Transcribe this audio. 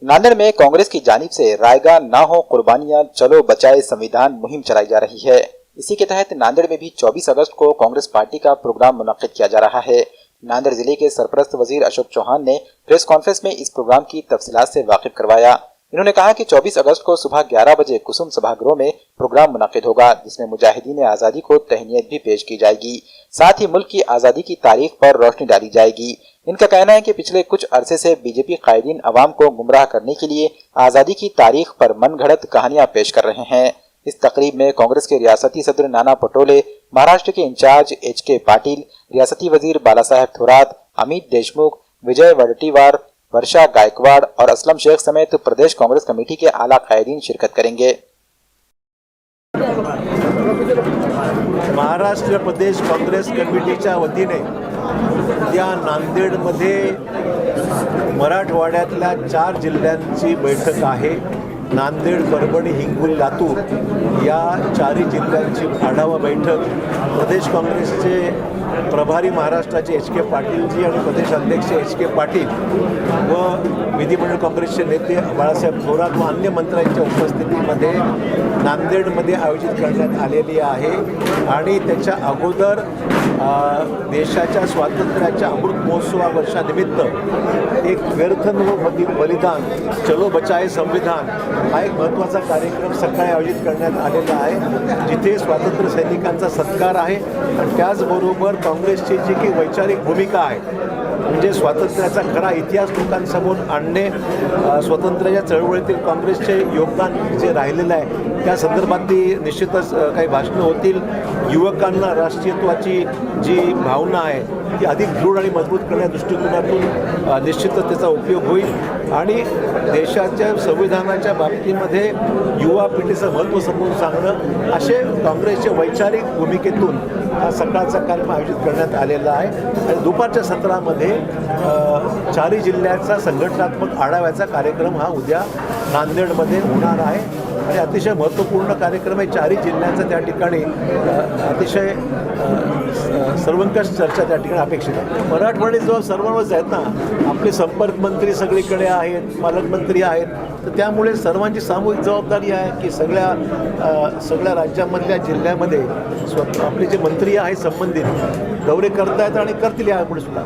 नांदेड़ में कांग्रेस की जानिब से रायगा ना हो कुर्बानियां चलो बचाए संविधान मुहिम चलाई जा रही है। इसी के तहत नांदेड़ में भी 24 अगस्त को कांग्रेस पार्टी का प्रोग्राम मुनक्किद किया जा रहा है। नांदेड़ जिले के सरपरस्त वजीर अशोक चौहान ने प्रेस कॉन्फ्रेंस में इस प्रोग्राम की तफसीलात से वाकिफ करवाया। इन्होंने कहा कि 24 अगस्त को सुबह 11 बजे कुसुम सभागृह में प्रोग्राम मुनक्किद होगा, जिसमें मुजाहिदीन आज़ादी को तहनीत भी पेश की जाएगी। साथ ही मुल्क की आज़ादी की तारीख पर रोशनी डाली जाएगी। इनका कहना है कि पिछले कुछ अरसे से बीजेपी कायदीन अवाम को गुमराह करने के लिए आज़ादी की तारीख पर मनगढ़ंत कहानियां पेश कर रहे हैं। इस तकरीब में कांग्रेस के रियासती सदर नाना पटोले, महाराष्ट्र के इंचार्ज HK पाटिल, रियासती वजीर बालासाहेब थोरात, अमित देशमुख, विजय वडटीवार, वर्षा गायकवाड़ और असलम शेख समेत प्रदेश कांग्रेस कमेटी के आला कायदीन शिरकत करेंगे। महाराष्ट्र प्रदेश काँग्रेस कमिटीच्या वतीने उद्या नांदेडमध्ये मराठवाड्यातल्या 4 जिल्ह्यांची बैठक आहे। नांदेड, परभणी, हिंगोली, लातूर या 4 जिल्ह्यांची आढावा बैठक प्रदेश काँग्रेसचे प्रभारी महाराष्ट्राचे HK पाटीलजी आणि प्रदेश अध्यक्ष HK पाटील व विधिमंडळ काँग्रेसचे नेते बाळासाहेब थोरात व अन्य मंत्र्यांच्या उपस्थितीमध्ये नांदेडमध्ये आयोजित करण्यात आलेली आहे। आणि त्याच्या अगोदर देशाच्या स्वातंत्र्याच्या अमृत महोत्सवा वर्षानिमित्त एक व्यर्थ न बलिदान चलो बचाए संविधान हा एक महत्त्वाचा कार्यक्रम सकाळी आयोजित करण्यात आलेला आहे, जिथे स्वातंत्र्य सैनिकांचा सत्कार आहे आणि त्याचबरोबर काँग्रेसची जी काही वैचारिक भूमिका आहे म्हणजे स्वातंत्र्याचा खरा इतिहास लोकांसमोर आणणे, स्वातंत्र्याच्या चळवळीतील काँग्रेसचे योगदान जे राहिलेलं आहे त्या संदर्भातली निश्चितच काही भाषणं होतील। युवकांना राष्ट्रीयत्वाची जी भावना आहे ती अधिक दृढ आणि मजबूत करण्या दृष्टिकोनातून निश्चितच त्याचा उपयोग होईल आणि देशाच्या संविधानाच्या बाबतीमध्ये युवा पिढीचं महत्त्व समजून सांगणं असे काँग्रेसच्या वैचारिक भूमिकेतून हा सकाळचा कार्यक्रम आयोजित करण्यात आलेला आहे। आणि दुपारच्या सत्रामध्ये 4 जिल्ह्याचा संघटनात्मक आढाव्याचा कार्यक्रम हा उद्या नांदेडमध्ये होणार आहे आणि अतिशय महत्त्वपूर्ण कार्यक्रम आहे। 4 जिल्ह्यांचा त्या ठिकाणी अतिशय सर्वंकष चर्चा त्या ठिकाणी अपेक्षित आहे। मराठवाड्यात जो सर्वांवरच आहेत ना, आपले संपर्क मंत्री सगळीकडे आहेत, पालकमंत्री आहेत, तर त्यामुळे सर्वांची सामूहिक जबाबदारी आहे की सगळ्या राज्यामधल्या जिल्ह्यामध्ये आपले जे मंत्री आहेत संबंधित दौरे करतायत आणि करतील यापुढे सुद्धा।